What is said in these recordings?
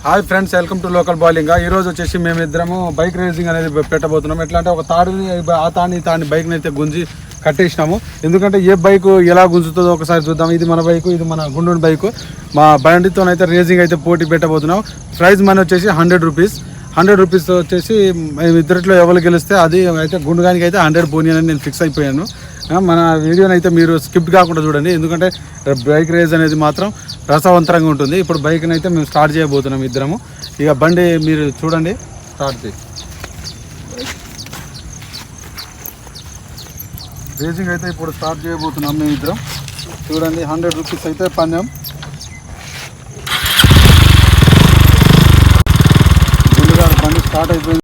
Hi friends, welcome to local bowling. ఈ రోజు వచ్చేసి మేమిద్దరము బైక్ రేసింగ్ అనేది పెట్టబోతున్నాం. ఎట్లా అంటే ఒక తాడుని ఆ తాడిని బైక్ని అయితే గుంజి కట్టేసినాము. ఎందుకంటే ఏ బైక్ ఎలా గుంజుతుందో ఒకసారి చూద్దాం. ఇది మన బైక్, ఇది మన గుండు బైక్. మా బండితో అయితే రేసింగ్ అయితే పోటీ పెట్టబోతున్నాం. ప్రైజ్ మనీ వచ్చేసి 100 రూపీస్. 100 రూపీస్ వచ్చేసి ఇద్దరిలో ఎవరు గెలిస్తే అది అయితే గుండుగానికి అయితే 100 పోనీ అని నేను ఫిక్స్ అయిపోయాను. మన వీడియోని అయితే మీరు స్కిప్ కాకుండా చూడండి, ఎందుకంటే బైక్ రేస్ అనేది మాత్రం రసవంతరంగా ఉంటుంది. ఇప్పుడు బైక్ని అయితే మేము స్టార్ట్ చేయబోతున్నాం ఇద్దరము. ఇక బండి మీరు చూడండి, స్టార్ట్ చేయి. రేసింగ్ అయితే ఇప్పుడు స్టార్ట్ చేయబోతున్నాం మేము ఇద్దరం. చూడండి, 100 రూపీస్ అయితే పందెం. ముందుగా బండి స్టార్ట్ అయిపోయింది.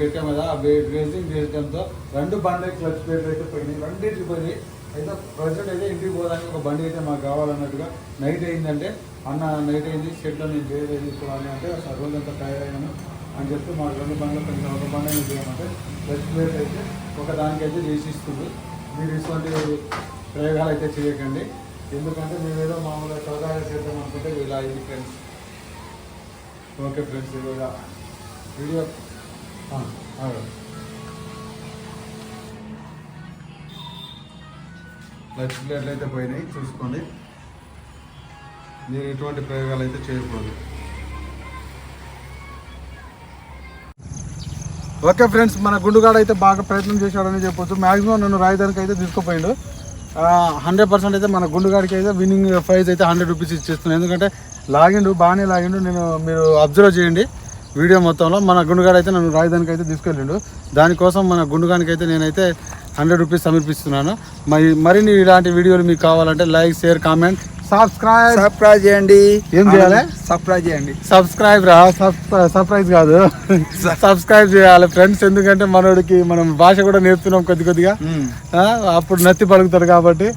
పెట్టాం కదా, ఆ రేసింగ్ చేయడంతో 2 బండ్లు క్లచ్ ప్లేట్లు అయితే పోయినాయి. 2 పోయి అయితే ప్రజెంట్ అయితే ఇంటికి పోవడానికి ఒక బండి అయితే మాకు కావాలన్నట్టుగా నైట్ అయిందంటే, అన్న నైట్ అయింది షెడ్లో నేను వేరే తీసుకోవాలి అంటే రోజంతా టైర్ అయినాను అని చెప్పి మాకు 2 బండ్లు కొంచెం ఒక బండి అనేది చేయమంటే క్లచ్ ప్లేట్ అయితే ఒక దానికైతే చేసి ఇస్తుంది. మీరు ఇటువంటి ప్రయోగాలు అయితే చేయకండి, ఎందుకంటే మేము ఏదో మామూలుగా సరదాగా చేద్దాం అనుకుంటే ఇలా అయింది ఫ్రెండ్స్. ఓకే ఫ్రెండ్స్, ఇలాగా వీడియో క్లచ్ ప్లేట్లు అయితే పోయినాయి, చూసుకోండి. మీరు ఎటువంటి ప్రయోగాలు అయితే చేయకూడదు. ఓకే ఫ్రెండ్స్, మన గుండుగాడు అయితే బాగా ప్రయత్నం చేశాడని చెప్పొచ్చు. మ్యాక్సిమం నన్ను రాయదానికి అయితే తీసుకుపోయిండు. 100% అయితే మన గుండుగాడికి అయితే విన్నింగ్ ప్రైజ్ అయితే 100 రూపీస్ ఇచ్చేస్తున్నాను. ఎందుకంటే లాగిండు, బాగానే లాగిండు. మీరు అబ్జర్వ్ చేయండి వీడియో మొత్తంలో. మన గుండుగాడు అయితే నన్ను రాజధానికి అయితే తీసుకెళ్ళిండు. దానికోసం మన గుండుగానికి అయితే నేనైతే 100 రూపీస్ సమర్పిస్తున్నాను. మరిన్ని ఇలాంటి వీడియోలు మీకు కావాలంటే లైక్, షేర్, కామెంట్, సబ్స్క్రైబ్ చేయండి. ఏం చేయాలి? సబ్స్క్రైబ్ చేయండి. సబ్స్క్రైబ్ రా, సర్ప్రైజ్ కాదు, సబ్స్క్రైబ్ చేయాలి ఫ్రెండ్స్. ఎందుకంటే మనోడికి మనం భాష కూడా నేర్పుతున్నాం కొద్దిగా. అప్పుడు నత్తి పలుకుతాడు కాబట్టి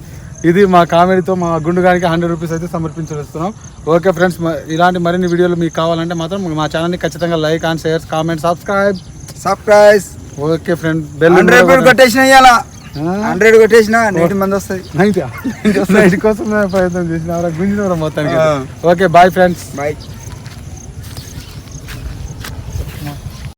ఇది మా కామెడీతో మా గుండుగానికి 100 రూపీస్ అయితే సమర్పించేస్తున్నాం. ఓకే ఫ్రెండ్స్, ఇలాంటి మరిన్ని వీడియోలు మీకు కావాలంటే మాత్రం మా ఛానల్ని ఖచ్చితంగా like and share, comment, subscribe. Okay friend, bell 100 కొట్టేసిన 100 కొట్టేసిన 90 మంది వస్తాయి. 90 కోసం ప్రయత్నం చేసిన గుంజిన మొత్తానికి. Okay, bye friends, bye.